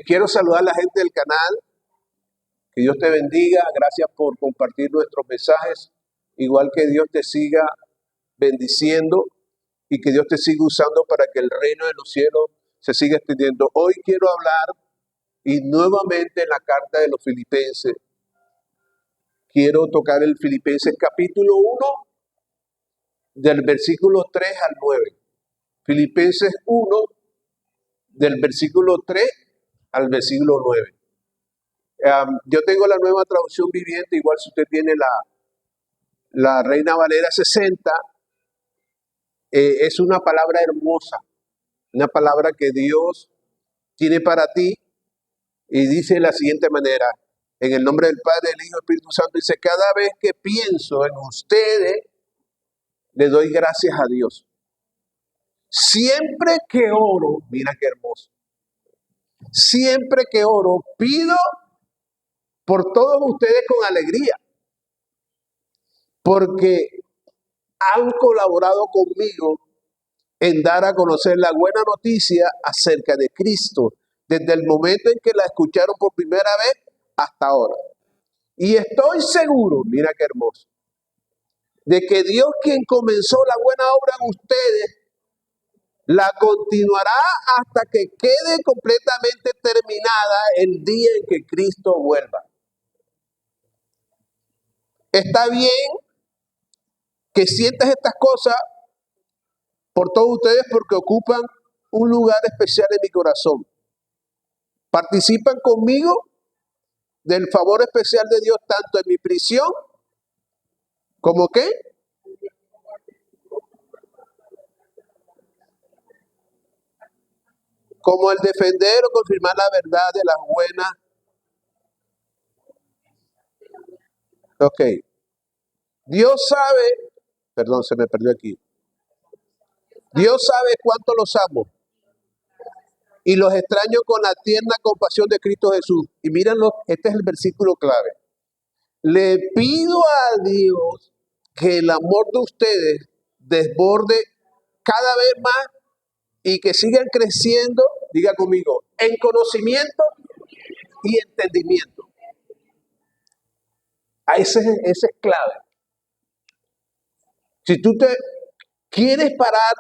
Quiero saludar a la gente del canal, que Dios te bendiga, gracias por compartir nuestros mensajes, igual que Dios te siga bendiciendo y que Dios te siga usando para que el reino de los cielos se siga extendiendo. Hoy quiero hablar, y nuevamente en la carta de los Filipenses, quiero tocar el Filipenses capítulo 1, del versículo 3 al 9. Filipenses 1, del versículo 3 al versículo 9. Yo tengo la Nueva Traducción Viviente, igual si usted tiene la Reina Valera 60, es una palabra hermosa, una palabra que Dios tiene para ti, y dice de la siguiente manera: en el nombre del Padre, del Hijo y del Espíritu Santo, dice: cada vez que pienso en ustedes, le doy gracias a Dios. Siempre que oro, mira qué hermoso, siempre que oro, pido por todos ustedes con alegría, porque han colaborado conmigo en dar a conocer la buena noticia acerca de Cristo, desde el momento en que la escucharon por primera vez hasta ahora. Y estoy seguro, mira qué hermoso, de que Dios, quien comenzó la buena obra en ustedes, la continuará hasta que quede completamente terminada el día en que Cristo vuelva. Está bien que sientas estas cosas por todos ustedes, porque ocupan un lugar especial en mi corazón. Participan conmigo del favor especial de Dios, tanto en mi prisión como ¿qué? Como el defender o confirmar la verdad de las buenas. Ok. Dios sabe, perdón, se me perdió aquí. Dios sabe cuánto los amo y los extraño con la tierna compasión de Cristo Jesús. Y mírenlo, este es el versículo clave. Le pido a Dios que el amor de ustedes desborde cada vez más y que sigan creciendo, diga conmigo, en conocimiento y entendimiento. Ese es clave. Si tú te quieres parar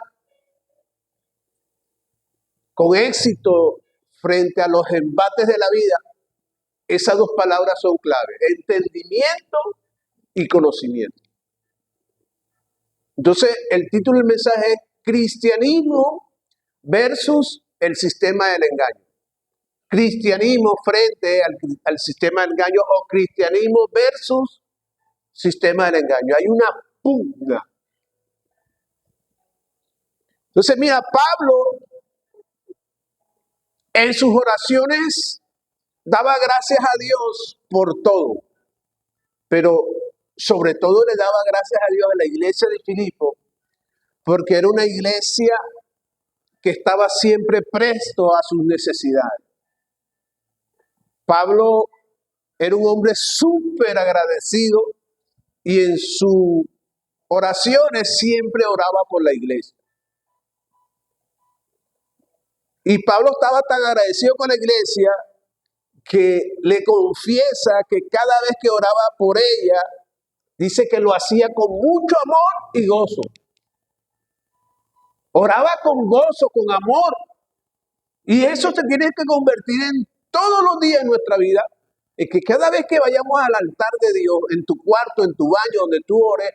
con éxito frente a los embates de la vida, esas dos palabras son clave: entendimiento y conocimiento. Entonces, el título del mensaje es Cristianismo versus el sistema del engaño. Cristianismo frente al sistema del engaño, o cristianismo versus sistema del engaño. Hay una pugna. Entonces, mira, Pablo en sus oraciones daba gracias a Dios por todo, pero sobre todo le daba gracias a Dios a la iglesia de Filipo, porque era una iglesia que estaba siempre presto a sus necesidades. Pablo era un hombre súper agradecido y en sus oraciones siempre oraba por la iglesia. Y Pablo estaba tan agradecido con la iglesia que le confiesa que cada vez que oraba por ella, dice que lo hacía con mucho amor y gozo. Oraba con gozo, con amor. Y eso se tiene que convertir en todos los días en nuestra vida. Es que cada vez que vayamos al altar de Dios, en tu cuarto, en tu baño, donde tú ores,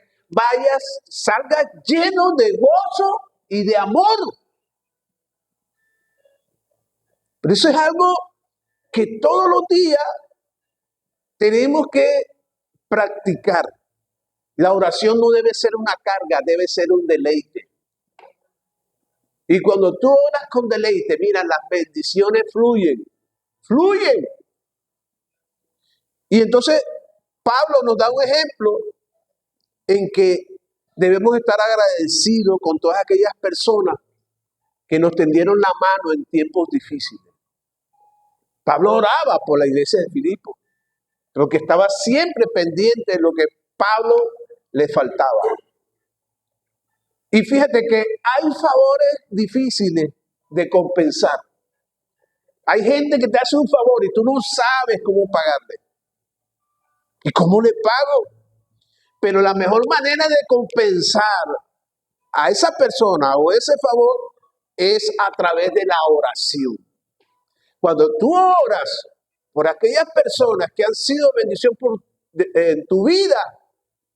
salgas lleno de gozo y de amor. Pero eso es algo que todos los días tenemos que practicar. La oración no debe ser una carga, debe ser un deleite. Y cuando tú oras con deleite, mira, las bendiciones fluyen. Y entonces Pablo nos da un ejemplo en que debemos estar agradecidos con todas aquellas personas que nos tendieron la mano en tiempos difíciles. Pablo oraba por la iglesia de Filipo, lo que estaba siempre pendiente de lo que Pablo le faltaba. Y fíjate que hay favores difíciles de compensar. Hay gente que te hace un favor y tú no sabes cómo pagarle. ¿Y cómo le pago? Pero la mejor manera de compensar a esa persona o ese favor es a través de la oración. Cuando tú oras por aquellas personas que han sido bendición en tu vida,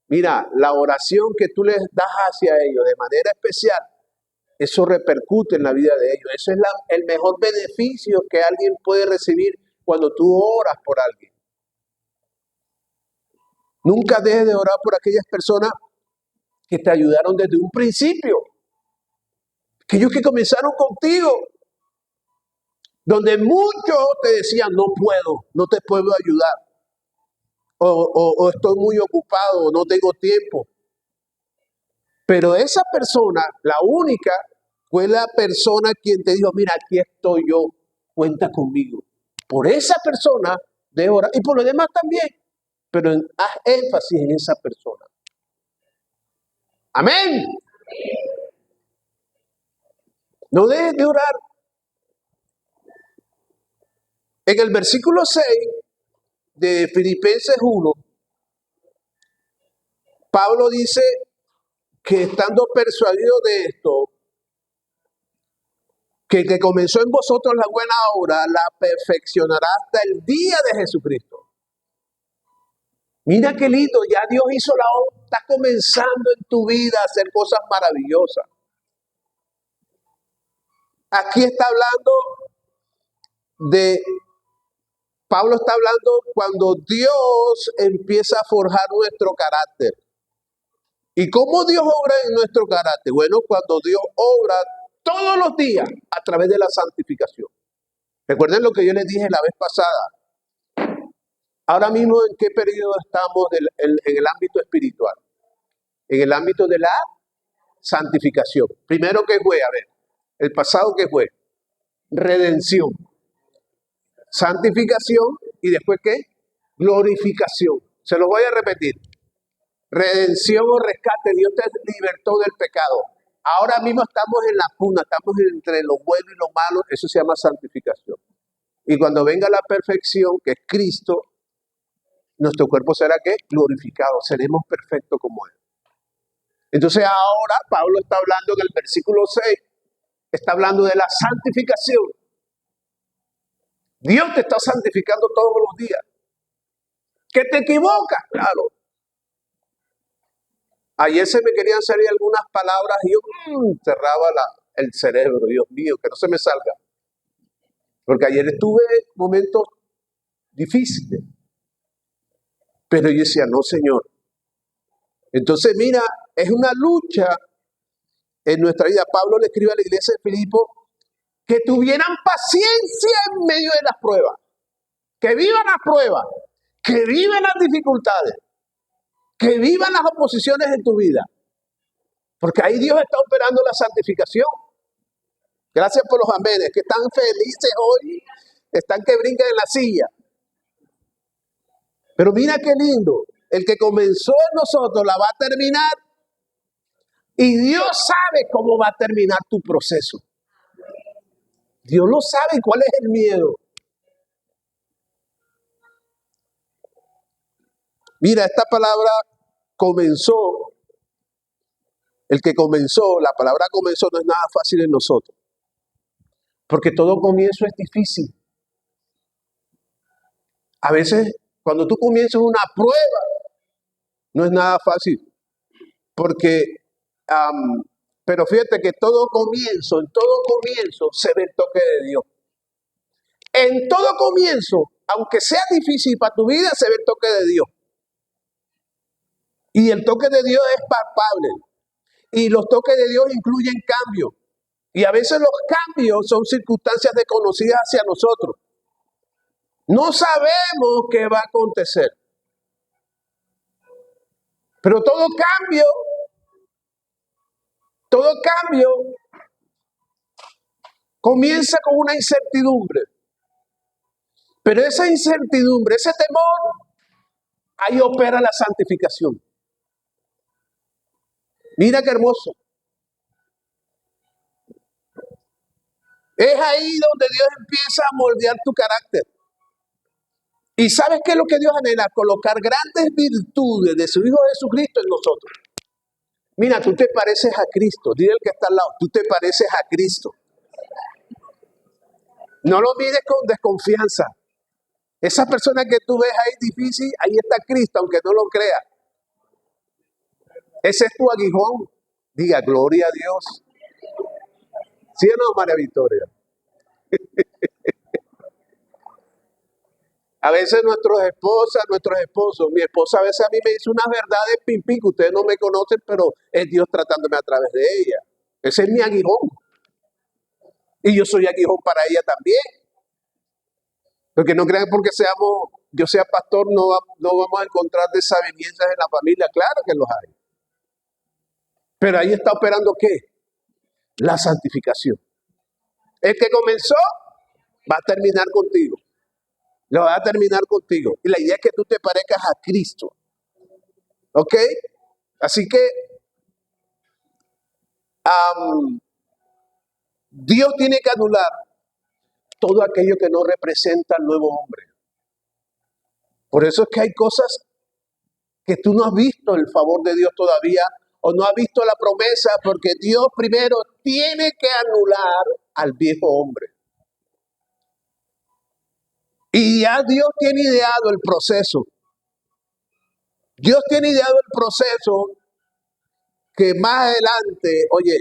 mira, la oración que tú les das hacia ellos de manera especial, eso repercute en la vida de ellos. Eso es el mejor beneficio que alguien puede recibir cuando tú oras por alguien. Nunca dejes de orar por aquellas personas que te ayudaron desde un principio. Aquellos que comenzaron contigo, donde muchos te decían, no puedo, no te puedo ayudar. O estoy muy ocupado, o no tengo tiempo. Pero esa persona, la única, fue la persona quien te dijo, mira, aquí estoy yo, cuenta conmigo. Por esa persona de orar, y por lo demás también, pero haz énfasis en esa persona. Amén. No dejes de orar. En el versículo 6 de Filipenses 1, Pablo dice que estando persuadido de esto, que el que comenzó en vosotros la buena obra, la perfeccionará hasta el día de Jesucristo. Mira qué lindo, ya Dios hizo la obra, está comenzando en tu vida a hacer cosas maravillosas. Aquí está hablando Pablo está hablando cuando Dios empieza a forjar nuestro carácter. ¿Y cómo Dios obra en nuestro carácter? Bueno, cuando Dios obra todos los días a través de la santificación. Recuerden lo que yo les dije la vez pasada. Ahora mismo, ¿en qué periodo estamos en el ámbito espiritual? En el ámbito de la santificación. Primero, ¿qué fue? A ver, el pasado, ¿qué fue? Redención. Santificación y después, ¿qué? Glorificación. Se los voy a repetir. Redención o rescate. Dios te libertó del pecado. Ahora mismo estamos en la puna, estamos entre lo bueno y lo malo. Eso se llama santificación. Y cuando venga la perfección, que es Cristo, nuestro cuerpo será ¿qué? Glorificado. Seremos perfectos como Él. Entonces ahora Pablo está hablando en el versículo 6, está hablando de la santificación. Dios te está santificando todos los días. ¿Que te equivocas? Claro. Ayer se me querían salir algunas palabras y yo cerraba el cerebro, Dios mío, que no se me salga. Porque ayer estuve en momentos difíciles. Pero yo decía, no, Señor. Entonces, mira, es una lucha en nuestra vida. Pablo le escribe a la iglesia de Filipo que tuvieran paciencia en medio de las pruebas. Que vivan las pruebas. Que vivan las dificultades. Que vivan las oposiciones en tu vida. Porque ahí Dios está operando la santificación. Gracias por los amenes, que están felices hoy, están que brincan en la silla. Pero mira qué lindo, el que comenzó en nosotros la va a terminar y Dios sabe cómo va a terminar tu proceso. Dios lo sabe cuál es el miedo. Mira, esta palabra comenzó, el que comenzó, la palabra comenzó no es nada fácil en nosotros. Porque todo comienzo es difícil. A veces, cuando tú comienzas una prueba, no es nada fácil. Porque, pero fíjate que en todo comienzo se ve el toque de Dios. En todo comienzo, aunque sea difícil para tu vida, se ve el toque de Dios. Y el toque de Dios es palpable. Y los toques de Dios incluyen cambios. Y a veces los cambios son circunstancias desconocidas hacia nosotros. No sabemos qué va a acontecer. Pero todo cambio comienza con una incertidumbre. Pero esa incertidumbre, ese temor, ahí opera la santificación. Mira qué hermoso. Es ahí donde Dios empieza a moldear tu carácter. ¿Y sabes qué es lo que Dios anhela? Colocar grandes virtudes de su Hijo Jesucristo en nosotros. Mira, tú te pareces a Cristo. Dile al que está al lado, tú te pareces a Cristo. No lo mires con desconfianza. Esa persona que tú ves ahí difícil, ahí está Cristo, aunque no lo creas. Ese es tu aguijón. Diga, gloria a Dios. ¿Sí o no, María Victoria? A veces nuestras esposas, nuestros esposos, mi esposa a veces a mí me dice unas verdades pim pim que ustedes no me conocen, pero es Dios tratándome a través de ella. Ese es mi aguijón. Y yo soy aguijón para ella también. Porque no crean porque yo sea pastor, no vamos a encontrar desavenencias en la familia. Claro que los hay. Pero ahí está operando ¿qué? La santificación. El que comenzó va a terminar contigo. Lo va a terminar contigo. Y la idea es que tú te parezcas a Cristo. ¿Ok? Así que Dios tiene que anular todo aquello que no representa al nuevo hombre. Por eso es que hay cosas que tú no has visto el favor de Dios todavía o no has visto la promesa, porque Dios primero tiene que anular al viejo hombre. Y ya Dios tiene ideado el proceso. Dios tiene ideado el proceso que más adelante, oye,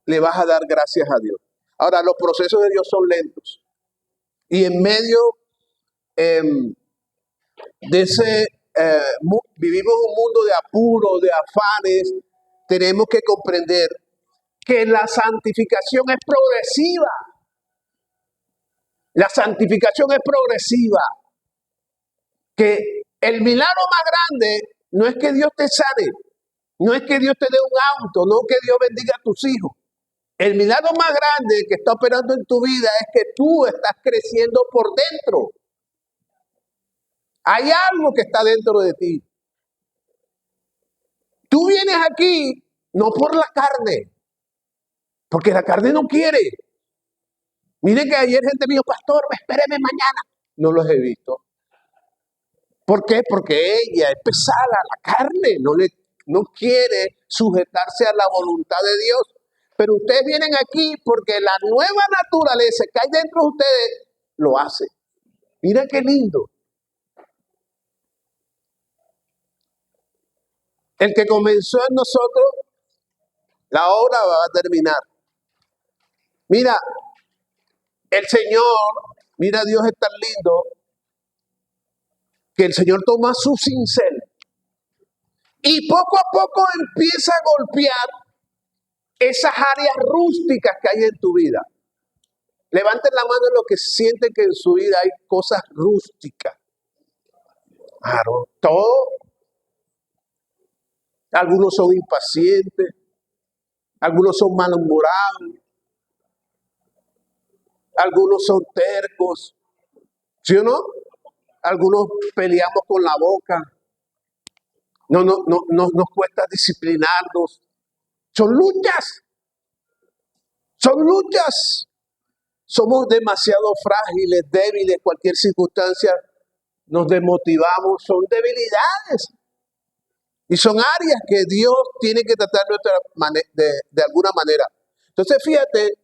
le vas a dar gracias a Dios. Ahora, los procesos de Dios son lentos. Y en medio de ese, vivimos un mundo de apuros, de afanes. Tenemos que comprender que la santificación es progresiva. La santificación es progresiva. Que el milagro más grande no es que Dios te sane, no es que Dios te dé un auto, no que Dios bendiga a tus hijos. El milagro más grande que está operando en tu vida es que tú estás creciendo por dentro. Hay algo que está dentro de ti. Tú vienes aquí no por la carne, porque la carne no quiere. Mire que ayer gente me dijo, pastor, espéreme mañana. No los he visto. ¿Por qué? Porque ella es pesada, la carne no quiere sujetarse a la voluntad de Dios. Pero ustedes vienen aquí porque la nueva naturaleza que hay dentro de ustedes lo hace. Mira qué lindo. El que comenzó en nosotros, la obra va a terminar. Mira, el Señor, mira, Dios es tan lindo que el Señor toma su cincel y poco a poco empieza a golpear esas áreas rústicas que hay en tu vida. Levanten la mano en los que sienten que en su vida hay cosas rústicas. Claro, todo. Algunos son impacientes, algunos son malhumorados, algunos son tercos, ¿sí o no? Algunos peleamos con la boca, no nos cuesta disciplinarnos. Son luchas, son luchas. Somos demasiado frágiles, débiles, cualquier circunstancia nos desmotivamos, son debilidades. Y son áreas que Dios tiene que tratar de alguna manera. Entonces, fíjate,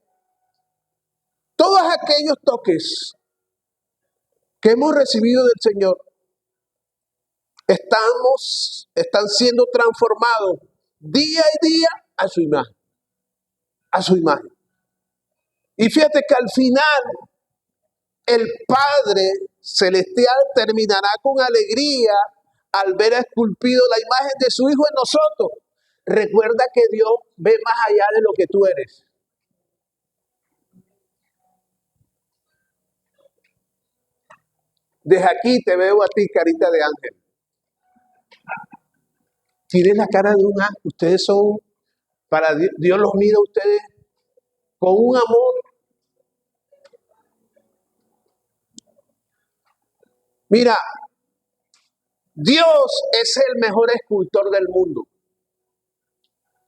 todos aquellos toques que hemos recibido del Señor están siendo transformados día y día a su imagen. A su imagen. Y fíjate que al final el Padre Celestial terminará con alegría al ver esculpido la imagen de su Hijo en nosotros. Recuerda que Dios ve más allá de lo que tú eres. Desde aquí te veo a ti, carita de ángel. Tienes la cara de un ángel. Ustedes son, para Dios los mira a ustedes con un amor. Mira, Dios es el mejor escultor del mundo.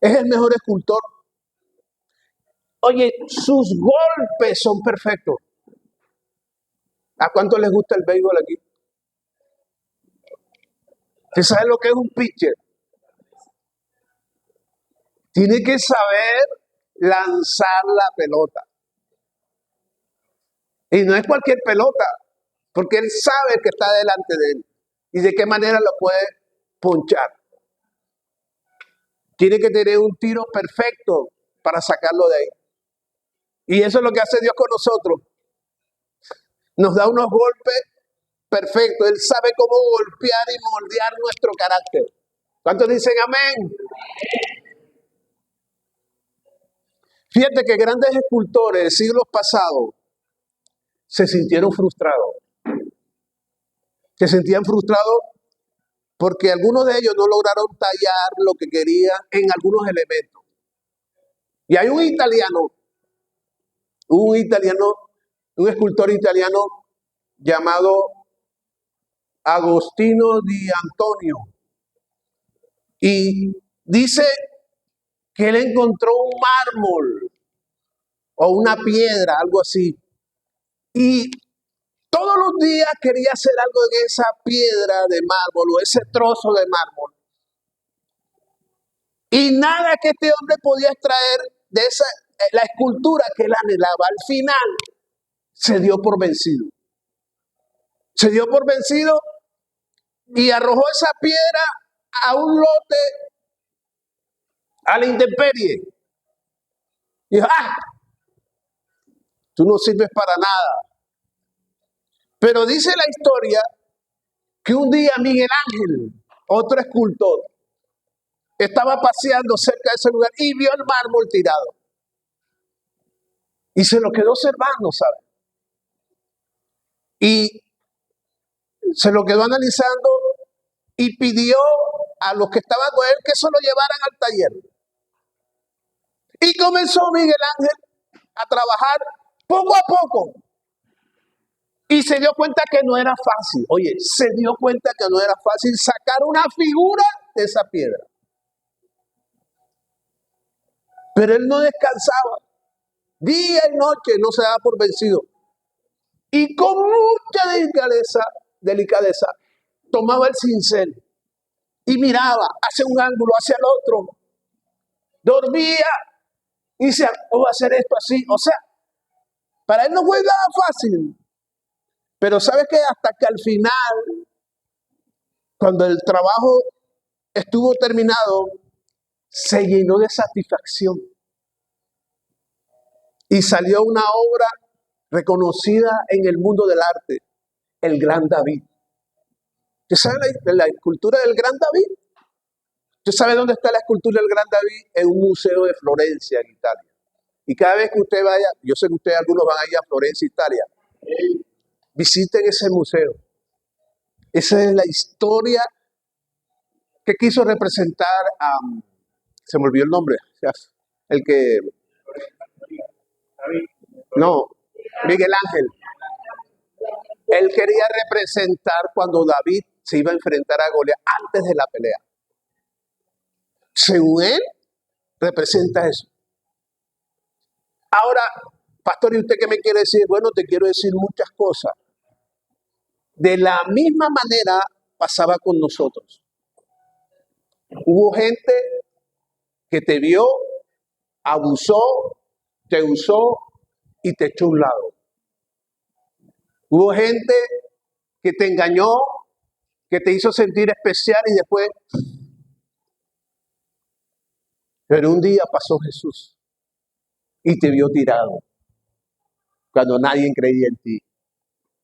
Es el mejor escultor. Oye, sus golpes son perfectos. ¿A cuánto les gusta el béisbol aquí? ¿Usted sabe lo que es un pitcher? Tiene que saber lanzar la pelota. Y no es cualquier pelota, porque él sabe que está delante de él y de qué manera lo puede ponchar. Tiene que tener un tiro perfecto para sacarlo de ahí. Y eso es lo que hace Dios con nosotros. Nos da unos golpes perfectos. Él sabe cómo golpear y moldear nuestro carácter. ¿Cuántos dicen amén? Fíjate que grandes escultores de siglos pasados se sintieron frustrados. Se sentían frustrados porque algunos de ellos no lograron tallar lo que querían en algunos elementos. Y hay un escultor italiano llamado Agostino di Antonio. Y dice que él encontró un mármol o una piedra, algo así. Y todos los días quería hacer algo en esa piedra de mármol o ese trozo de mármol. Y nada que este hombre podía extraer de la escultura que él anhelaba. Al final se dio por vencido. Se dio por vencido y arrojó esa piedra a un lote, a la intemperie. Y dijo, tú no sirves para nada. Pero dice la historia que un día Miguel Ángel, otro escultor, estaba paseando cerca de ese lugar y vio el mármol tirado. Y se lo quedó observando, ¿sabes? Y se lo quedó analizando y pidió a los que estaban con él que se lo llevaran al taller. Y comenzó Miguel Ángel a trabajar poco a poco. Y se dio cuenta que no era fácil. Oye, se dio cuenta que no era fácil sacar una figura de esa piedra. Pero él no descansaba. Día y noche no se daba por vencido. Y con mucha delicadeza, tomaba el cincel y miraba hacia un ángulo, hacia el otro. Dormía y decía, voy a hacer esto así. O sea, para él no fue nada fácil. Pero ¿sabes qué? Hasta que al final, cuando el trabajo estuvo terminado, se llenó de satisfacción. Y salió una obra reconocida en el mundo del arte, el Gran David. ¿Usted sabe la escultura del Gran David? ¿Usted sabe dónde está la escultura del Gran David? En un museo de Florencia, en Italia. Y cada vez que usted vaya, yo sé que ustedes algunos van a ir a Florencia, Italia, visiten ese museo. Esa es la historia que quiso representar a... se me olvidó el nombre. El que... No, Miguel Ángel. Él quería representar cuando David se iba a enfrentar a Goliat antes de la pelea. Según él, representa eso. Ahora, pastor, ¿y usted qué me quiere decir? Bueno, te quiero decir muchas cosas. De la misma manera pasaba con nosotros. Hubo gente que te vio, abusó, te usó y te echó a un lado. Hubo gente que te engañó, que te hizo sentir especial y después... Pero un día pasó Jesús y te vio tirado cuando nadie creía en ti.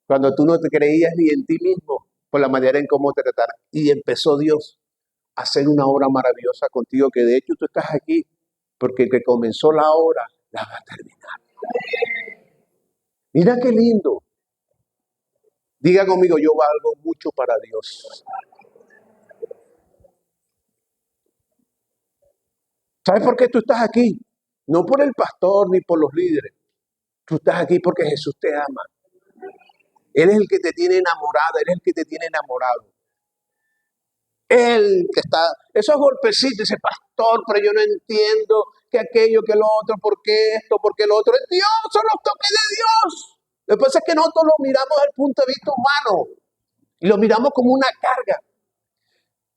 Cuando tú no te creías ni en ti mismo por la manera en cómo te trataron. Y empezó Dios a hacer una obra maravillosa contigo, que de hecho tú estás aquí porque el que comenzó la obra la va a terminar. Mira qué lindo. Diga conmigo, yo valgo mucho para Dios. ¿Sabes por qué tú estás aquí? No por el pastor ni por los líderes. Tú estás aquí porque Jesús te ama. Él es el que te tiene enamorada, Él es el que te tiene enamorado. El que está, esos golpecitos, dice, pastor, pero yo no entiendo que aquello, que lo otro, por qué esto, por qué lo otro. Es Dios, son los toques de Dios. Lo que pasa es que nosotros lo miramos desde el punto de vista humano y lo miramos como una carga.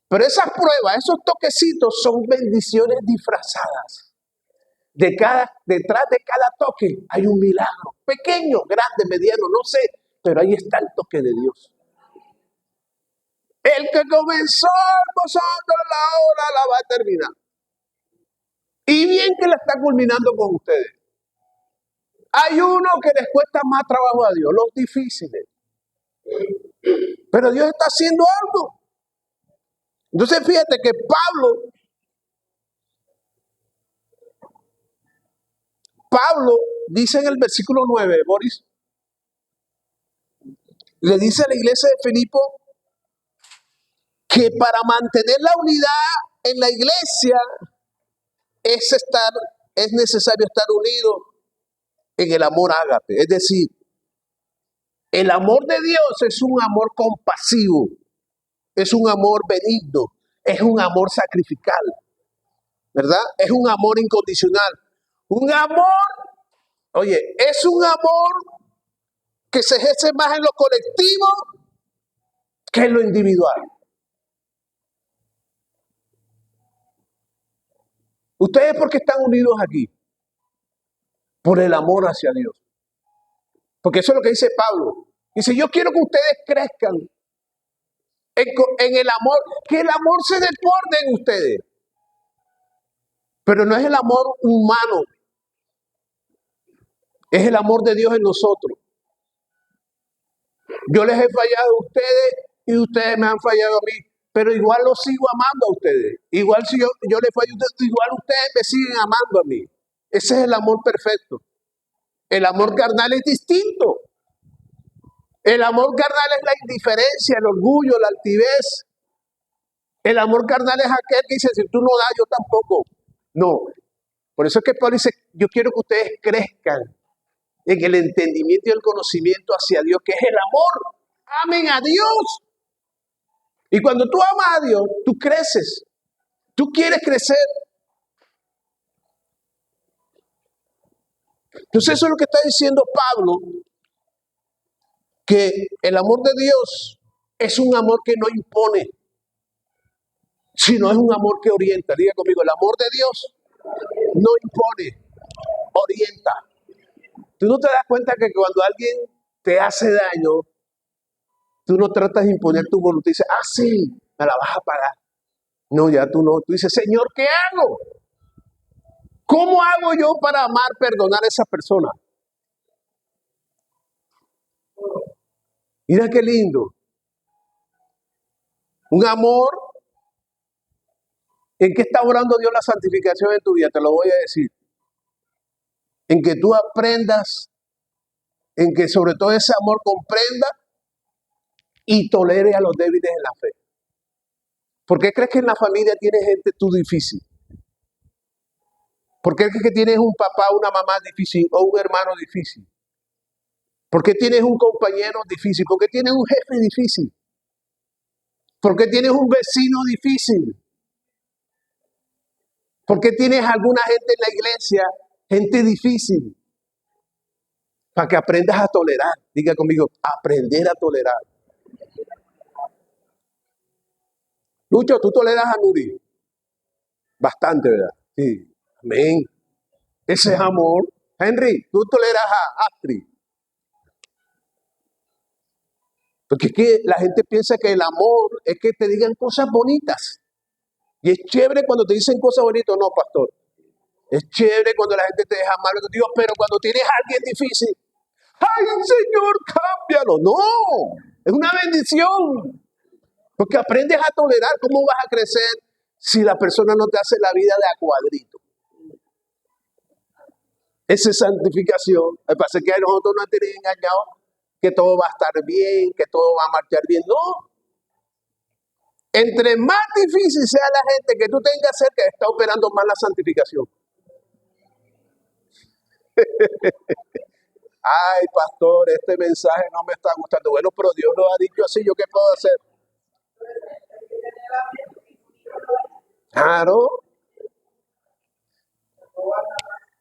Pero esas pruebas, esos toquecitos son bendiciones disfrazadas. Detrás de cada toque hay un milagro, pequeño, grande, mediano, no sé, pero ahí está el toque de Dios. El que comenzó en vosotros la obra la va a terminar. Y bien que la está culminando con ustedes. Hay uno que les cuesta más trabajo a Dios, los difíciles. Pero Dios está haciendo algo. Entonces fíjate que Pablo dice en el versículo 9, Boris, le dice a la iglesia de Filipo que para mantener la unidad en la iglesia es necesario estar unido en el amor ágape. Es decir, el amor de Dios es un amor compasivo, es un amor benigno, es un amor sacrificial, ¿verdad? Es un amor incondicional. Un amor, oye, es un amor que se ejerce más en lo colectivo que en lo individual. ¿Ustedes por qué están unidos aquí? Por el amor hacia Dios. Porque eso es lo que dice Pablo. Dice, yo quiero que ustedes crezcan en el amor, que el amor se desborde en ustedes. Pero no es el amor humano, es el amor de Dios en nosotros. Yo les he fallado a ustedes y ustedes me han fallado a mí, pero igual los sigo amando a ustedes. Igual si yo les fallo a ustedes, igual ustedes me siguen amando a mí. Ese es el amor perfecto. El amor carnal es distinto. El amor carnal es la indiferencia, el orgullo, la altivez. El amor carnal es aquel que dice, si tú no das, yo tampoco. No. Por eso es que Pablo dice, yo quiero que ustedes crezcan en el entendimiento y el conocimiento hacia Dios, que es el amor. Amen a Dios. Y cuando tú amas a Dios, tú creces. Tú quieres crecer. Entonces eso es lo que está diciendo Pablo, que el amor de Dios es un amor que no impone, sino es un amor que orienta. Diga conmigo, el amor de Dios no impone, orienta. Tú no te das cuenta que cuando alguien te hace daño, tú no tratas de imponer tu voluntad y dices, sí, me la vas a pagar. No, ya tú no. Tú dices, Señor, ¿qué hago? ¿Cómo hago yo para amar, perdonar a esa persona? Mira qué lindo. Un amor. ¿En qué está orando Dios la santificación en tu vida? Te lo voy a decir. En que tú aprendas, en que sobre todo ese amor comprenda y tolere a los débiles en la fe. ¿Por qué crees que en la familia tienes gente tú difícil? ¿Por qué crees que tienes un papá, una mamá difícil o un hermano difícil? ¿Por qué tienes un compañero difícil? ¿Por qué tienes un jefe difícil? ¿Por qué tienes un vecino difícil? ¿Por qué tienes alguna gente en la iglesia, gente difícil? Para que aprendas a tolerar. Diga conmigo, aprender a tolerar. Lucho, ¿tú toleras a Nuri? Bastante, ¿verdad? Sí. Amén. Ese es amor. Henry, ¿tú toleras a Astrid? Porque es que la gente piensa que el amor es que te digan cosas bonitas. Y es chévere cuando te dicen cosas bonitas. No, pastor. Es chévere cuando la gente te deja mal. Dios, pero cuando tienes a alguien difícil, ¡ay, Señor, cámbialo! No, es una bendición. Porque aprendes a tolerar. ¿Cómo vas a crecer si la persona no te hace la vida de a cuadrito? Esa es santificación. Me pasa que nosotros nos tienen engañados que todo va a estar bien, que todo va a marchar bien. No. Entre más difícil sea la gente que tú tengas cerca, está operando más la santificación. Ay, pastor, este mensaje no me está gustando. Bueno, pero Dios lo ha dicho así, ¿yo qué puedo hacer? Claro.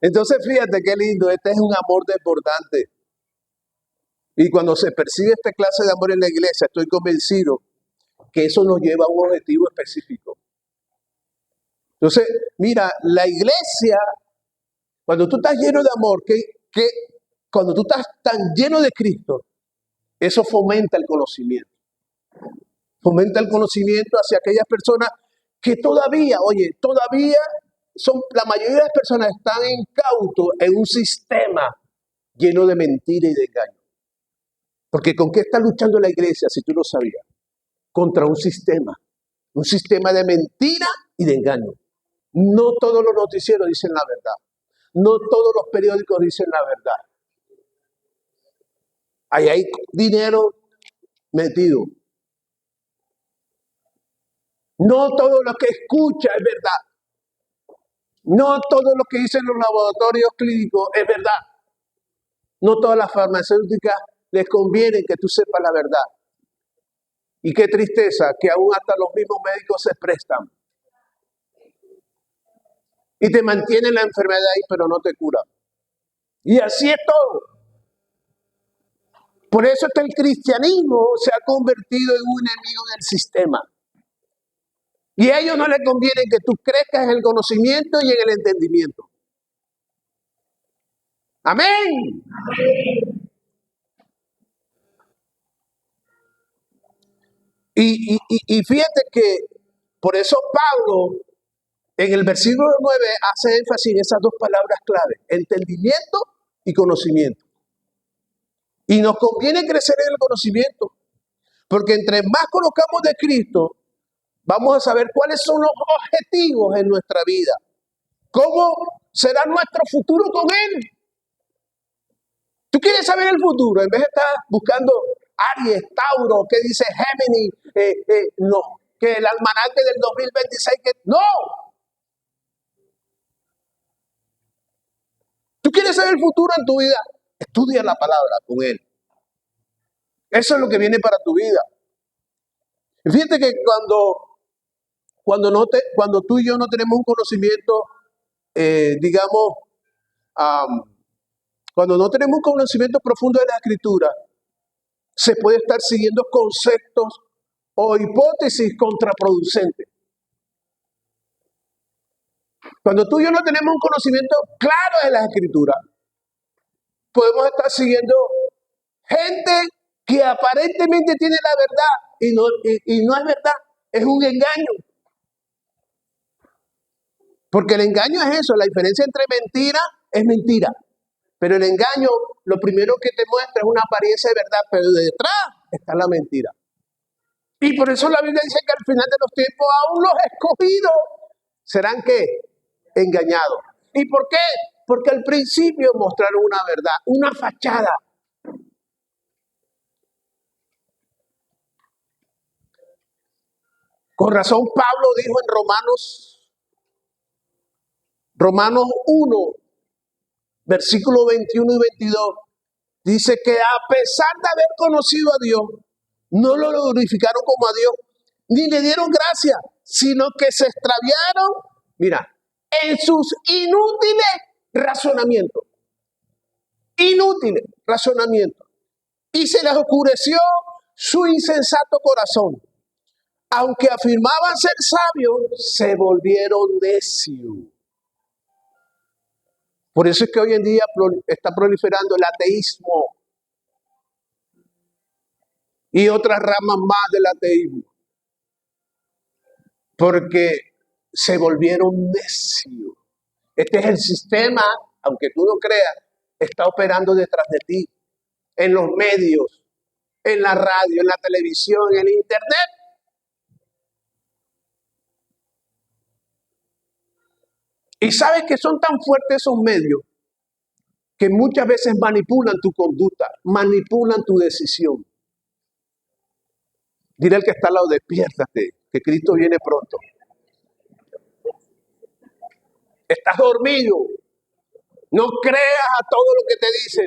Entonces, fíjate qué lindo, este es un amor desbordante. Y cuando se persigue esta clase de amor en la iglesia, estoy convencido que eso nos lleva a un objetivo específico. Entonces, mira, la iglesia, cuando tú estás lleno de amor, cuando tú estás tan lleno de Cristo, eso fomenta el conocimiento. Fomenta el conocimiento hacia aquellas personas que todavía, la mayoría de las personas están incautos en un sistema lleno de mentira y de engaño. Porque ¿con qué está luchando la iglesia, si tú lo sabías? Contra un sistema de mentira y de engaño. No todos los noticieros dicen la verdad. No todos los periódicos dicen la verdad. Ahí hay dinero metido. No todo lo que escucha es verdad. No todo lo que dicen los laboratorios clínicos es verdad. No todas las farmacéuticas les conviene que tú sepas la verdad. Y qué tristeza que aún hasta los mismos médicos se prestan. Y te mantienen la enfermedad ahí, pero no te curan. Y así es todo. Por eso el cristianismo se ha convertido en un enemigo del sistema. Y a ellos no les conviene que tú crezcas en el conocimiento y en el entendimiento. Amén. Y fíjate que por eso Pablo en el versículo 9 hace énfasis en esas dos palabras clave, entendimiento y conocimiento. Y nos conviene crecer en el conocimiento, porque entre más conozcamos de Cristo, vamos a saber cuáles son los objetivos en nuestra vida, cómo será nuestro futuro con Él. ¿Tú quieres saber el futuro? En vez de estar buscando Aries, Tauro, ¿qué dice Géminis? No, que el almanaque del 2026, no. ¿Tú quieres saber el futuro en tu vida? Estudia la palabra con Él. Eso es lo que viene para tu vida. Y fíjate que cuando tú y yo no tenemos un conocimiento, cuando no tenemos un conocimiento profundo de la Escritura, se puede estar siguiendo conceptos o hipótesis contraproducentes. Cuando tú y yo no tenemos un conocimiento claro de la Escritura, podemos estar siguiendo gente que aparentemente tiene la verdad y no es verdad, es un engaño. Porque el engaño es eso, la diferencia entre mentira es mentira. Pero el engaño, lo primero que te muestra es una apariencia de verdad, pero detrás está la mentira. Y por eso la Biblia dice que al final de los tiempos aún los escogidos serán ¿qué? Engañados. ¿Y por qué? Porque al principio mostraron una verdad, una fachada. Con razón Pablo dijo en Romanos 1, versículos 21 y 22, dice que a pesar de haber conocido a Dios, no lo glorificaron como a Dios, ni le dieron gracia, sino que se extraviaron, mira, en sus inútiles razonamientos. Inútiles razonamientos. Y se les oscureció su insensato corazón. Aunque afirmaban ser sabios, se volvieron necios. Por eso es que hoy en día está proliferando el ateísmo y otras ramas más del ateísmo. Porque se volvieron necios. Este es el sistema, aunque tú no creas, está operando detrás de ti, en los medios, en la radio, en la televisión, en el internet. Y sabes que son tan fuertes esos medios que muchas veces manipulan tu conducta, manipulan tu decisión. Dile al que está al lado, despiértate, que Cristo viene pronto. Estás dormido. No creas a todo lo que te dicen.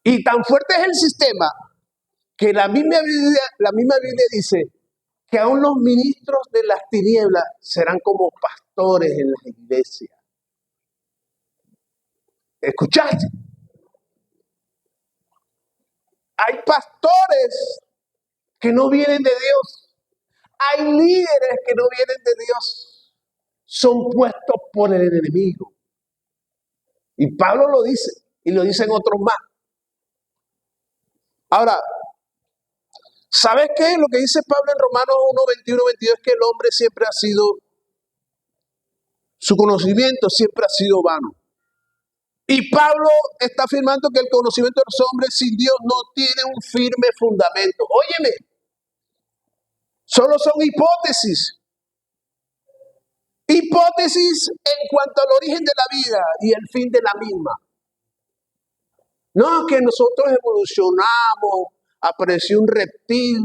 Y tan fuerte es el sistema que la misma Biblia dice que aún los ministros de las tinieblas serán como pastores en las iglesias. ¿Escuchaste? Hay pastores que no vienen de Dios. Hay líderes que no vienen de Dios. Son puestos por el enemigo. Y Pablo lo dice, y lo dicen otros más. Ahora, ¿sabes qué? Lo que dice Pablo en Romanos 1, 21, 22 es que el hombre siempre ha sido, su conocimiento siempre ha sido vano. Y Pablo está afirmando que el conocimiento de los hombres sin Dios no tiene un firme fundamento. Óyeme, solo son hipótesis. Hipótesis en cuanto al origen de la vida y el fin de la misma. No, que nosotros evolucionamos, apareció un reptil,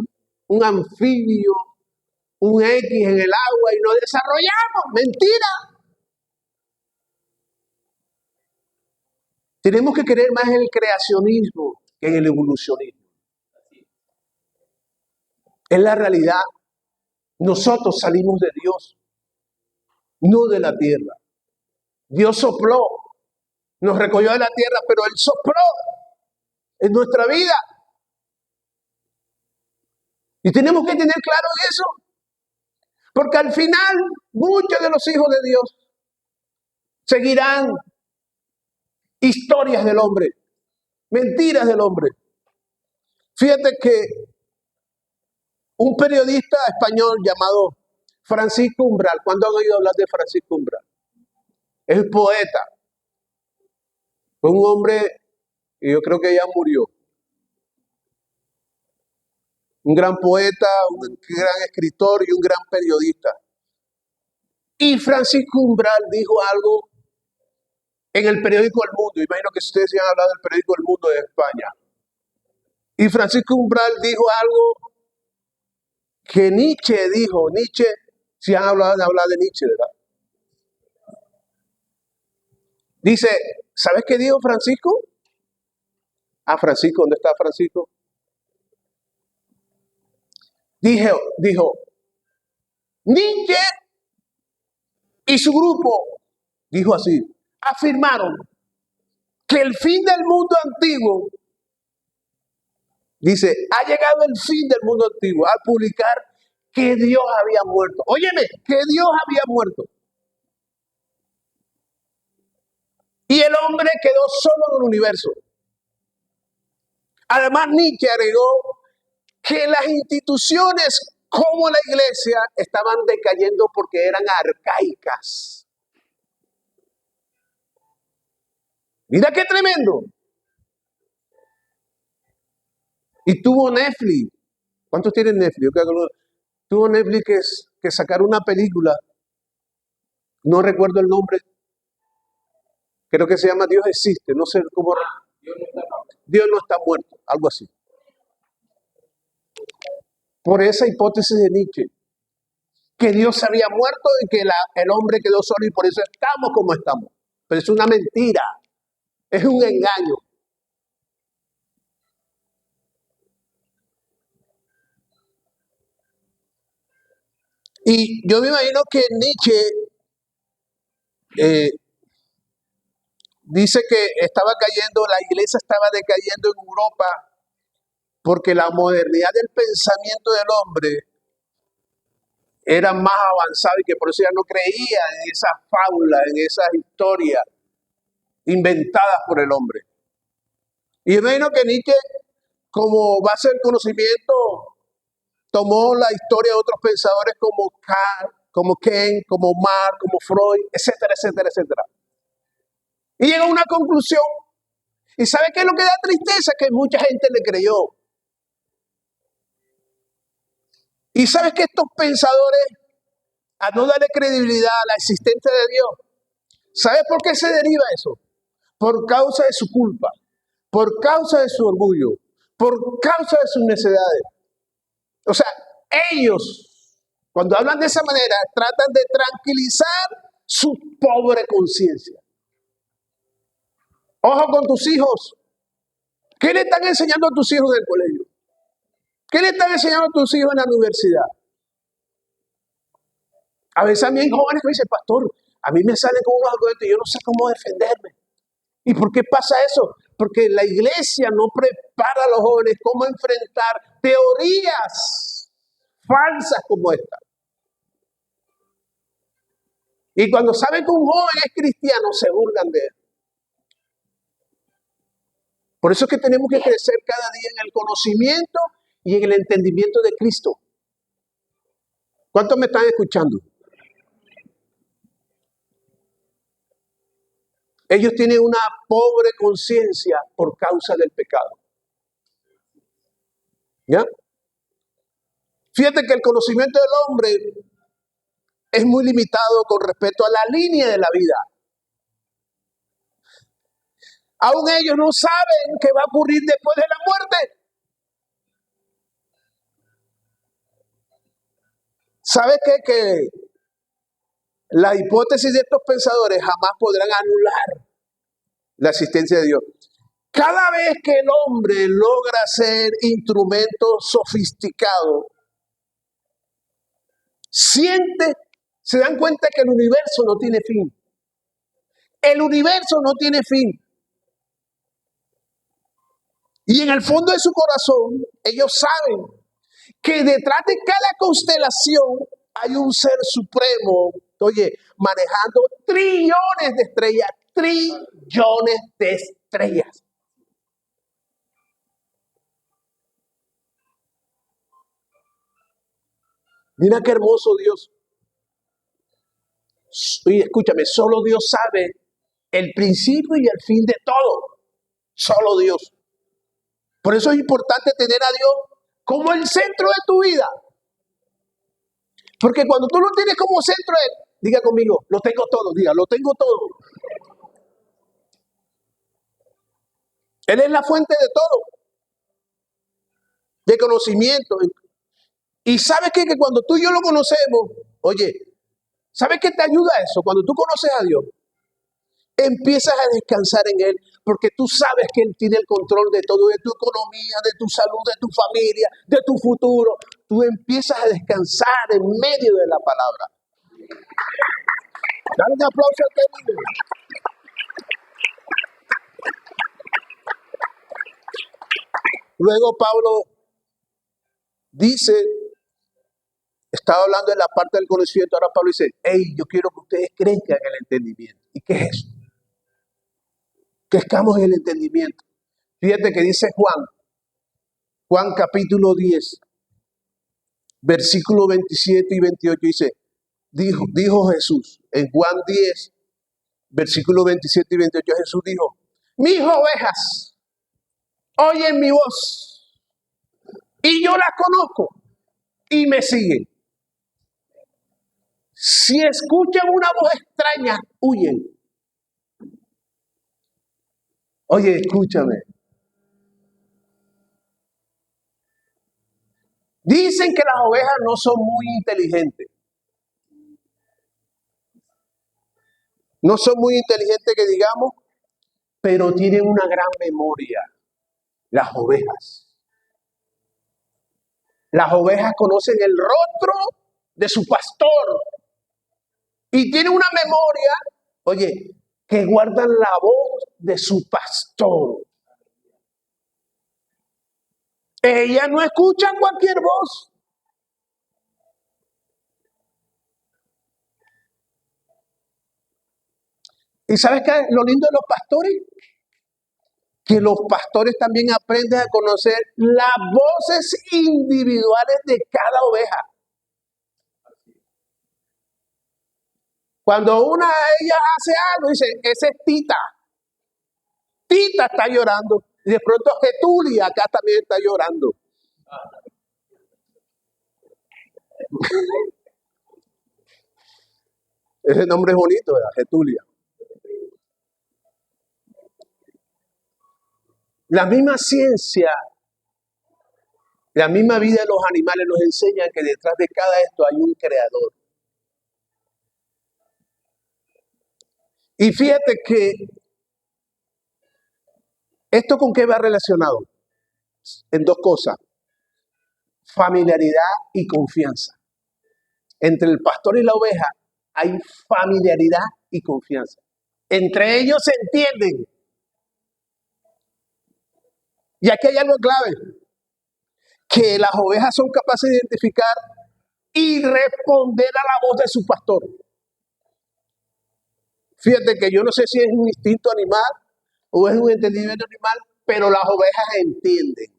un anfibio, un X en el agua y nos desarrollamos. Mentira. Tenemos que creer más en el creacionismo que en el evolucionismo. Es la realidad. Nosotros salimos de Dios, no de la tierra. Dios sopló, nos recogió de la tierra, pero Él sopló en nuestra vida. Y tenemos que tener claro eso. Porque al final, muchos de los hijos de Dios seguirán historias del hombre, mentiras del hombre. Fíjate que un periodista español llamado Francisco Umbral, ¿cuándo han oído hablar de Francisco Umbral? Es poeta. Fue un hombre, y yo creo que ya murió. Un gran poeta, un gran escritor y un gran periodista. Y Francisco Umbral dijo algo en el periódico El Mundo. Imagino que ustedes ya han hablado del periódico El Mundo de España. Y Francisco Umbral dijo algo que Nietzsche dijo. Nietzsche, si han hablado de hablar de Nietzsche, ¿verdad? Dice, ¿sabes qué dijo Francisco? Francisco, ¿dónde está Francisco? Dijo, Nietzsche y su grupo, dijo así, afirmaron que el fin del mundo antiguo, dice, ha llegado el fin del mundo antiguo al publicar que Dios había muerto. Óyeme, que Dios había muerto. Y el hombre quedó solo en el universo. Además, Nietzsche agregó que las instituciones como la iglesia estaban decayendo porque eran arcaicas. Mira qué tremendo. Y tuvo Netflix. ¿Cuántos tienen Netflix? Tuvo Netflix que sacar una película. No recuerdo el nombre. Creo que se llama Dios existe. No sé cómo. Dios no está muerto. Algo así. Por esa hipótesis de Nietzsche. Que Dios había muerto y que el hombre quedó solo y por eso estamos como estamos. Pero es una mentira. Es un engaño. Y yo me imagino que Nietzsche dice que estaba cayendo, la iglesia estaba decayendo en Europa porque la modernidad del pensamiento del hombre era más avanzada y que por eso ya no creía en esas fábulas, en esas historias inventadas por el hombre. Y yo me imagino que Nietzsche, como base del conocimiento, tomó la historia de otros pensadores como Kant, como Keynes, como Marx, como Freud, etcétera, etcétera, etcétera. Y llegó a una conclusión. ¿Y sabe qué es lo que da tristeza? Que mucha gente le creyó. Y sabes que estos pensadores, a no darle credibilidad a la existencia de Dios, ¿sabes por qué se deriva eso? Por causa de su culpa, por causa de su orgullo, por causa de sus necesidades. O sea, ellos, cuando hablan de esa manera, tratan de tranquilizar su pobre conciencia. Ojo con tus hijos. ¿Qué le están enseñando a tus hijos del colegio? ¿Qué le están enseñando a tus hijos en la universidad? A veces a mí hay jóvenes que me dicen, pastor, a mí me salen con unos argumentos y yo no sé cómo defenderme. ¿Y por qué pasa eso? Porque la iglesia no prepara a los jóvenes cómo enfrentar teorías falsas como esta. Y cuando saben que un joven es cristiano, se burlan de él. Por eso es que tenemos que crecer cada día en el conocimiento y en el entendimiento de Cristo. ¿Cuántos me están escuchando? Ellos tienen una pobre conciencia por causa del pecado. ¿Ya? Fíjate que el conocimiento del hombre es muy limitado con respecto a la línea de la vida. Aún ellos no saben qué va a ocurrir después de la muerte. ¿Sabe qué? Que la hipótesis de estos pensadores jamás podrán anular la existencia de Dios. Cada vez que el hombre logra ser instrumento sofisticado, se dan cuenta que el universo no tiene fin. El universo no tiene fin. Y en el fondo de su corazón, ellos saben que detrás de cada constelación hay un ser supremo, oye, manejando trillones de estrellas, trillones de estrellas. Mira qué hermoso Dios. Oye, escúchame, solo Dios sabe el principio y el fin de todo. Solo Dios. Por eso es importante tener a Dios como el centro de tu vida. Porque cuando tú lo tienes como centro, diga conmigo, lo tengo todo, diga, lo tengo todo. Él es la fuente de todo, de conocimiento. Y ¿sabes qué? Que cuando tú y yo lo conocemos, oye, ¿sabes qué te ayuda eso? Cuando tú conoces a Dios, empiezas a descansar en Él, porque tú sabes que Él tiene el control de todo, de tu economía, de tu salud, de tu familia, de tu futuro. Tú empiezas a descansar en medio de la palabra. Dale un aplauso a este líder. Luego Pablo dice, estaba hablando de la parte del conocimiento, ahora Pablo dice, hey, yo quiero que ustedes crezcan en el entendimiento. ¿Y qué es eso? Crezcamos en el entendimiento. Fíjate que dice Juan capítulo 10, versículo 27 y 28, dice, dijo Jesús, en Juan 10, versículo 27 y 28, Jesús dijo, mis ovejas oyen mi voz y yo las conozco y me siguen. Si escuchan una voz extraña, huyen. Oye, escúchame. Dicen que las ovejas no son muy inteligentes. No son muy inteligentes que digamos, pero tienen una gran memoria. Las ovejas. Las ovejas conocen el rostro de su pastor y tienen una memoria, oye, que guardan la voz de su pastor. Ellas no escuchan cualquier voz. ¿Y sabes qué? Lo lindo de los pastores, que los pastores también aprenden a conocer las voces individuales de cada oveja. Cuando una de ellas hace algo, dice, esa es Tita. Tita está llorando. Y de pronto Getulia acá también está llorando. Ese nombre es bonito, ¿verdad? Getulia. La misma ciencia, la misma vida de los animales nos enseña que detrás de cada esto hay un creador. Y fíjate que esto con qué va relacionado, en dos cosas, familiaridad y confianza. Entre el pastor y la oveja hay familiaridad y confianza. Entre ellos se entienden. Y aquí hay algo clave, que las ovejas son capaces de identificar y responder a la voz de su pastor. Fíjate que yo no sé si es un instinto animal o es un entendimiento animal, pero las ovejas entienden.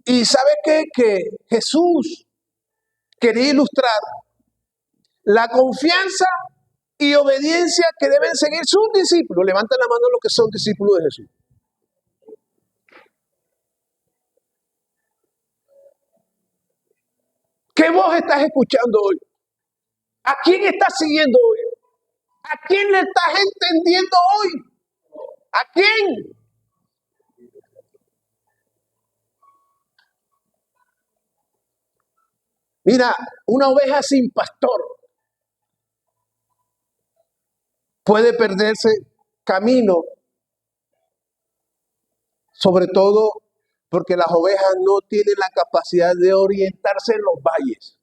Y ¿sabe qué? Que Jesús quería ilustrar la confianza y obediencia que deben seguir sus discípulos. Levanten la mano los que son discípulos de Jesús. ¿Qué voz estás escuchando hoy? ¿A quién estás siguiendo hoy? ¿A quién le estás entendiendo hoy? ¿A quién? Mira, una oveja sin pastor puede perderse camino, sobre todo porque las ovejas no tienen la capacidad de orientarse en los valles.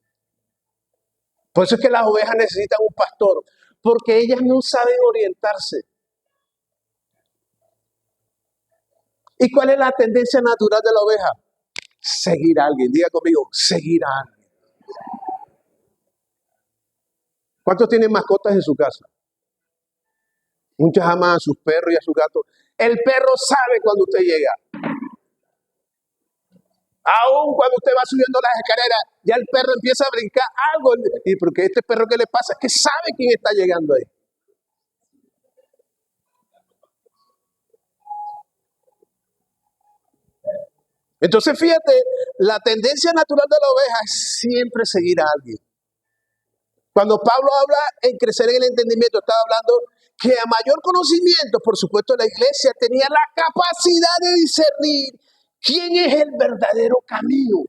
Por eso es que las ovejas necesitan un pastor, porque ellas no saben orientarse. ¿Y cuál es la tendencia natural de la oveja? Seguir a alguien. Diga conmigo, seguir a alguien. ¿Cuántos tienen mascotas en su casa? Muchas aman a sus perros y a sus gatos. El perro sabe cuando usted llega. Aún cuando usted va subiendo las escaleras, ya el perro empieza a brincar algo. ¿Y por qué este perro qué le pasa? Es que sabe quién está llegando ahí. Entonces, fíjate, la tendencia natural de la oveja es siempre seguir a alguien. Cuando Pablo habla en crecer en el entendimiento, estaba hablando que a mayor conocimiento, por supuesto, la iglesia tenía la capacidad de discernir quién es el verdadero camino.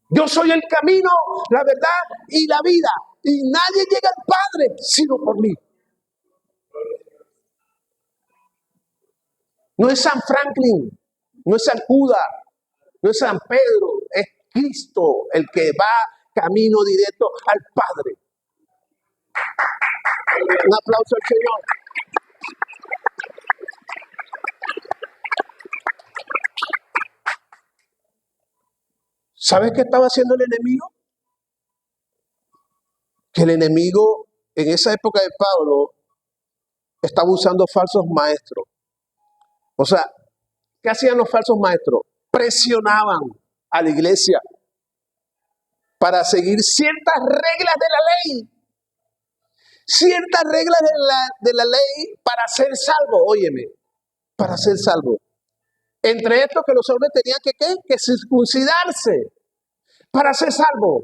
Yo soy el camino, la verdad y la vida. Y nadie llega al Padre sino por mí. No es San Franklin, no es San Judas, no es San Pedro, es Cristo el que va camino directo al Padre. Un aplauso al Señor. ¿Sabes qué estaba haciendo el enemigo? Que el enemigo en esa época de Pablo estaba usando falsos maestros. O sea, ¿qué hacían los falsos maestros? Presionaban a la iglesia para seguir ciertas reglas de la ley. Ciertas reglas de la ley para ser salvo. Óyeme, para ser salvo. Entre estos que los hombres tenían que circuncidarse para ser salvo.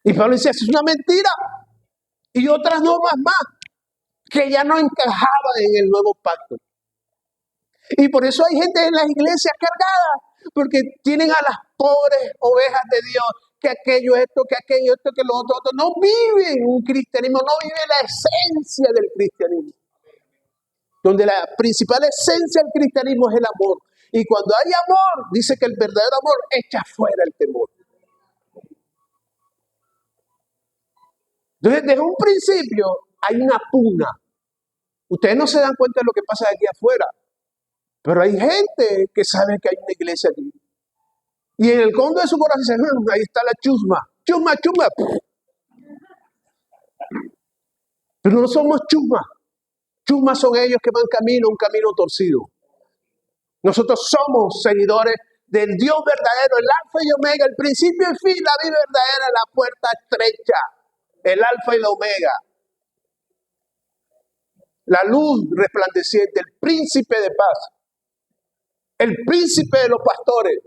Y Pablo dice, eso es una mentira. Y otras normas más que ya no encajaban en el nuevo pacto. Y por eso hay gente en las iglesias cargada, porque tienen a las pobres ovejas de Dios, que aquello, esto, que aquello, esto, que lo otro. No viven un cristianismo, no viven la esencia del cristianismo. Donde la principal esencia del cristianismo es el amor. Y cuando hay amor, dice que el verdadero amor echa fuera el temor. Entonces, desde un principio hay una pugna. Ustedes no se dan cuenta de lo que pasa aquí afuera, pero hay gente que sabe que hay una iglesia aquí. Y en el fondo de su corazón dice, ahí está la chusma. Chusma, chusma. Pero no somos chusma. Chusmas son ellos que van un camino torcido. Nosotros somos seguidores del Dios verdadero, el alfa y omega, el principio y fin, la vida verdadera, la puerta estrecha, el alfa y la omega. La luz resplandeciente, el príncipe de paz, el príncipe de los pastores.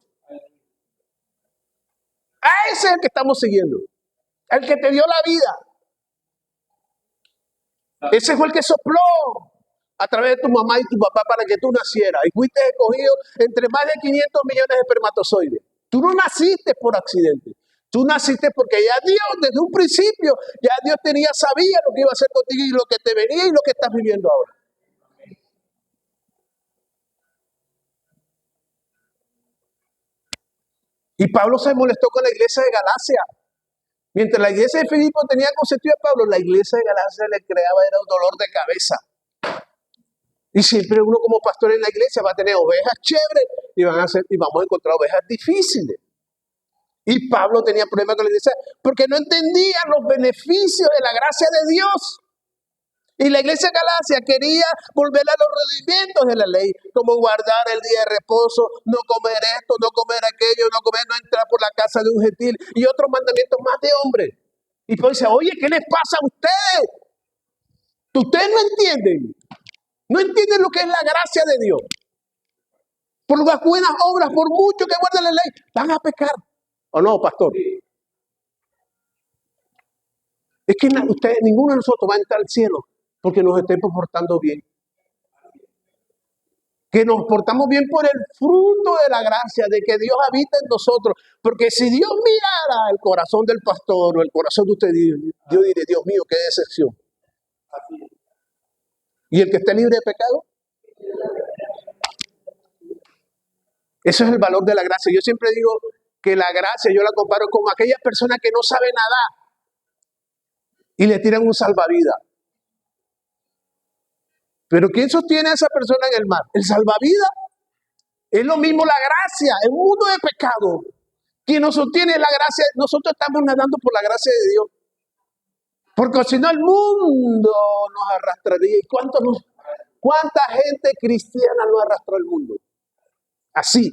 A ese es el que estamos siguiendo, el que te dio la vida. Ese fue el que sopló a través de tu mamá y tu papá para que tú nacieras. Y fuiste escogido entre más de 500 millones de espermatozoides. Tú no naciste por accidente. Tú naciste porque ya Dios, desde un principio, ya Dios sabía lo que iba a hacer contigo y lo que te venía y lo que estás viviendo ahora. Y Pablo se molestó con la iglesia de Galacia. Mientras la iglesia de Filipo tenía consentido a Pablo, la iglesia de Galacia le creaba era un dolor de cabeza. Y siempre uno como pastor en la iglesia va a tener ovejas chéveres y vamos a encontrar ovejas difíciles. Y Pablo tenía problemas con la iglesia porque no entendía los beneficios de la gracia de Dios. Y la iglesia de Galacia quería volver a los rudimentos de la ley, como guardar el día de reposo, no comer esto, no comer aquello, no entrar por la casa de un gentil y otros mandamientos más de hombre. Y pues dice, oye, ¿qué les pasa a ustedes? Ustedes no entienden lo que es la gracia de Dios. Por las buenas obras, por mucho que guarden la ley, van a pecar. ¿O no, pastor? Es que ninguno de nosotros va a entrar al cielo porque nos estemos portando bien. Que nos portamos bien por el fruto de la gracia, de que Dios habita en nosotros. Porque si Dios mirara el corazón del pastor o el corazón de usted, Dios diría, Dios mío, qué decepción. ¿Y el que esté libre de pecado? Ese es el valor de la gracia. Yo siempre digo que la gracia yo la comparo con aquellas personas que no saben nadar y le tiran un salvavidas. Pero ¿quién sostiene a esa persona en el mar? El salvavidas. Es lo mismo la gracia, en un mundo de pecado. Quien nos sostiene la gracia, nosotros estamos nadando por la gracia de Dios. Porque si no el mundo nos arrastraría. ¿Y cuánta gente cristiana nos arrastró el mundo? Así.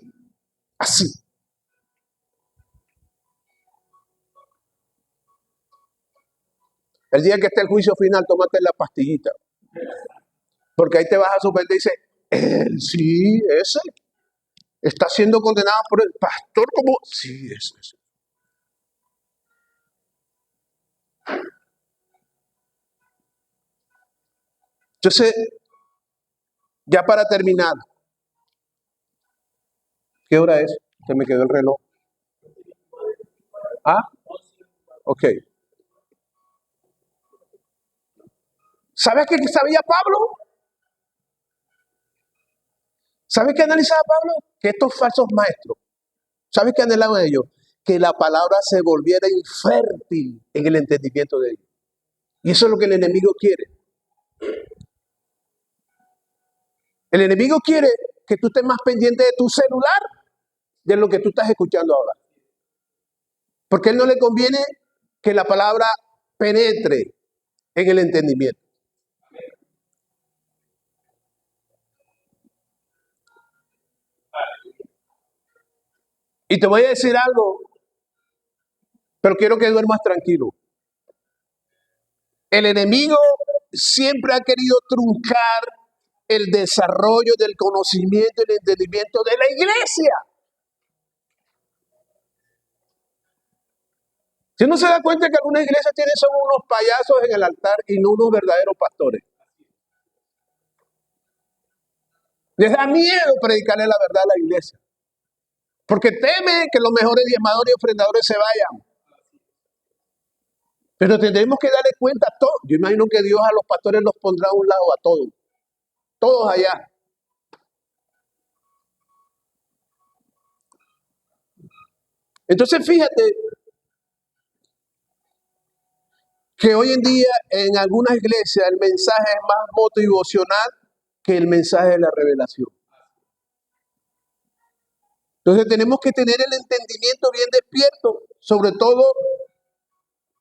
El día que esté el juicio final, tómate la pastillita. Porque ahí te vas a sorprender y dice, sí, ese está siendo condenado por el pastor como... Sí, ese. Entonces, ya para terminar, ¿qué hora es? Se me quedó el reloj. ¿Ah? Ok. ¿Sabes qué sabía Pablo? ¿Sabes qué analizaba Pablo? Que estos falsos maestros, ¿sabes qué anhelaban ellos? Que la palabra se volviera infértil en el entendimiento de ellos. Y eso es lo que el enemigo quiere. El enemigo quiere que tú estés más pendiente de tu celular de lo que tú estás escuchando ahora. Porque a él no le conviene que la palabra penetre en el entendimiento. Y te voy a decir algo, pero quiero que duermas tranquilo. El enemigo siempre ha querido truncar el desarrollo del conocimiento y el entendimiento de la iglesia. Si uno se da cuenta que algunas iglesias tienen son unos payasos en el altar y no unos verdaderos pastores. Les da miedo predicarle la verdad a la iglesia. Porque teme que los mejores diezmadores y ofrendadores se vayan. Pero tendremos que darle cuenta a todos. Yo imagino que Dios a los pastores los pondrá a un lado a todos. Todos allá. Entonces fíjate que hoy en día en algunas iglesias el mensaje es más motivacional que el mensaje de la revelación. Entonces tenemos que tener el entendimiento bien despierto. Sobre todo,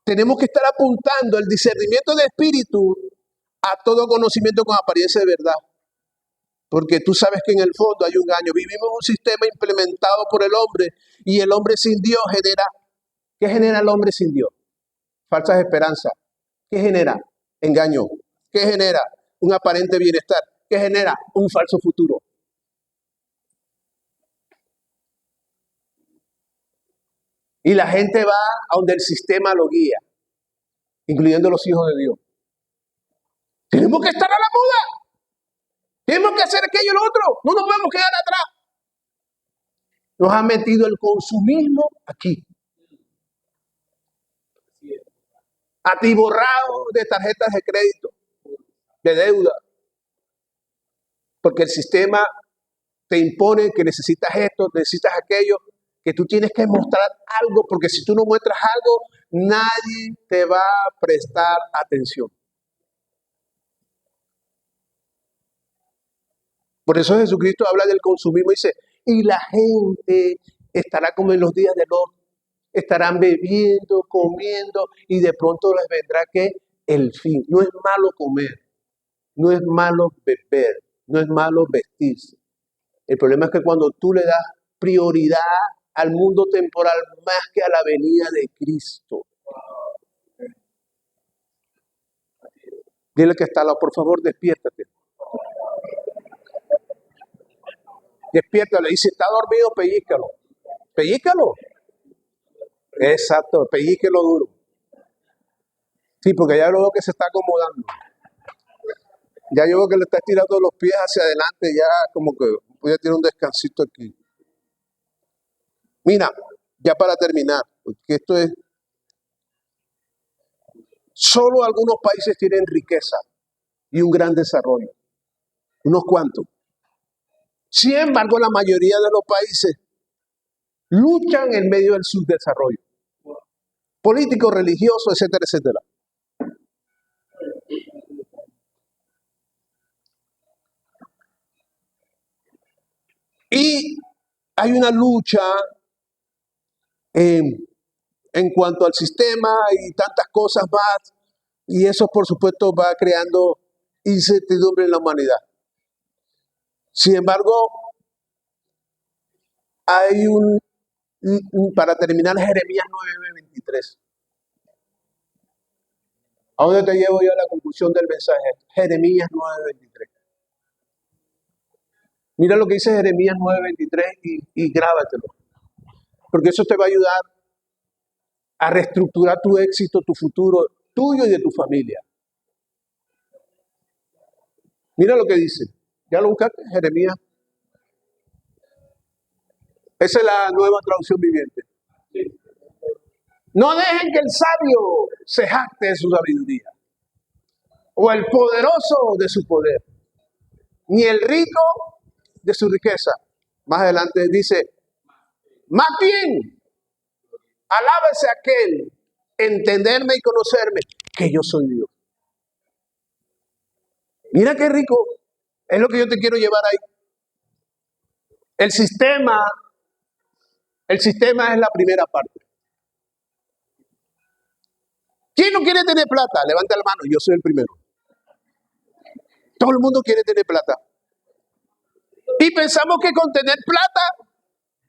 tenemos que estar apuntando el discernimiento de espíritu a todo conocimiento con apariencia de verdad. Porque tú sabes que en el fondo hay un engaño. Vivimos en un sistema implementado por el hombre y el hombre sin Dios genera... ¿Qué genera el hombre sin Dios? Falsas esperanzas. ¿Qué genera? Engaño. ¿Qué genera? Un aparente bienestar. ¿Qué genera? Un falso futuro. Y la gente va a donde el sistema lo guía, incluyendo los hijos de Dios. Tenemos que estar a la moda. Tenemos que hacer aquello y lo otro. No nos podemos quedar atrás. Nos ha metido el consumismo aquí. Atiborrado de tarjetas de crédito, de deuda. Porque el sistema te impone que necesitas esto, necesitas aquello, que tú tienes que mostrar algo, porque si tú no muestras algo, nadie te va a prestar atención. Por eso Jesucristo habla del consumismo y dice, y la gente estará como en los días de Lot, estarán bebiendo, comiendo, y de pronto les vendrá que el fin. No es malo comer, no es malo beber, no es malo vestirse. El problema es que cuando tú le das prioridad al mundo temporal más que a la venida de Cristo. Dile que está al lado, por favor, despiértate. Despiértalo. Y si está dormido, pellícalo. Pellícalo. Exacto, pellíquelo duro. Sí, porque ya luego que se está acomodando. Ya yo veo que le está estirando los pies hacia adelante, ya como que voy a tener un descansito aquí. Mira, ya para terminar, porque esto es, solo algunos países tienen riqueza y un gran desarrollo, unos cuantos. Sin embargo, la mayoría de los países luchan en medio del subdesarrollo, político, religioso, etcétera, etcétera. Y hay una lucha en cuanto al sistema y tantas cosas más, y eso por supuesto va creando incertidumbre en la humanidad. Sin embargo, hay para terminar, Jeremías 9:23. ¿A dónde te llevo yo a la conclusión del mensaje? Jeremías 9:23. Mira lo que dice Jeremías 9:23 y grábatelo. Porque eso te va a ayudar a reestructurar tu éxito, tu futuro, tuyo y de tu familia. Mira lo que dice. ¿Ya lo buscaste? Jeremías. Esa es la nueva traducción viviente. No dejen que el sabio se jacte de su sabiduría, o el poderoso de su poder, ni el rico de su riqueza. Más adelante dice, más bien, alábese aquel, entenderme y conocerme, que yo soy Dios. Mira qué rico, es lo que yo te quiero llevar ahí. El sistema es la primera parte. ¿Quién no quiere tener plata? Levanta la mano, yo soy el primero. Todo el mundo quiere tener plata. Y pensamos que con tener plata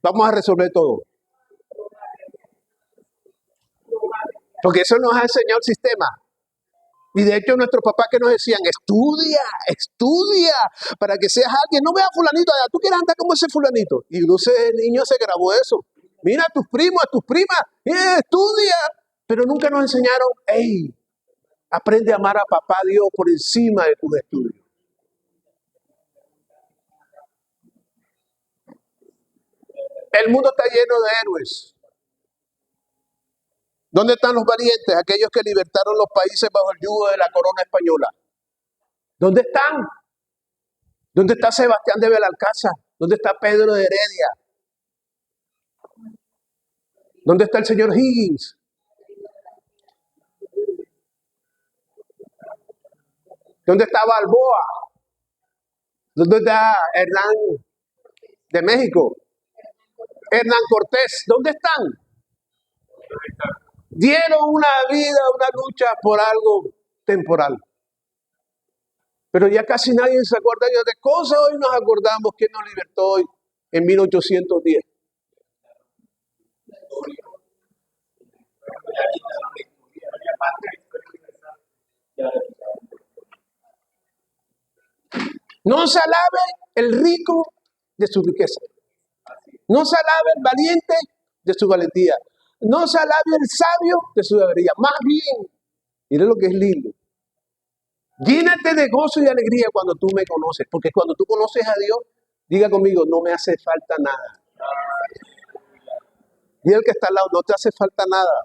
vamos a resolver todo. Porque eso nos ha enseñado el sistema. Y de hecho nuestros papás que nos decían, estudia, para que seas alguien. No veas a fulanito allá, tú quieres andar como ese fulanito. Y ese niño se grabó eso. Mira a tus primos, a tus primas, estudia. Pero nunca nos enseñaron, hey, aprende a amar a papá Dios por encima de tus estudios. El mundo está lleno de héroes. ¿Dónde están los valientes, aquellos que libertaron los países bajo el yugo de la corona española? ¿Dónde están? ¿Dónde está Sebastián de Belalcázar? ¿Dónde está Pedro de Heredia? ¿Dónde está el señor Higgins? ¿Dónde está Balboa? ¿Dónde está Hernán de México? Hernán Cortés, ¿dónde están? Dieron una vida, una lucha por algo temporal. Pero ya casi nadie se acuerda de cosas. Hoy nos acordamos quién nos libertó hoy en 1810. No se alabe el rico de su riqueza. No se alabe el valiente de su valentía. No se alabe el sabio de su sabiduría. Más bien, mire lo que es lindo. Llénate de gozo y de alegría cuando tú me conoces. Porque cuando tú conoces a Dios, diga conmigo, no me hace falta nada. Y el que está al lado, no te hace falta nada.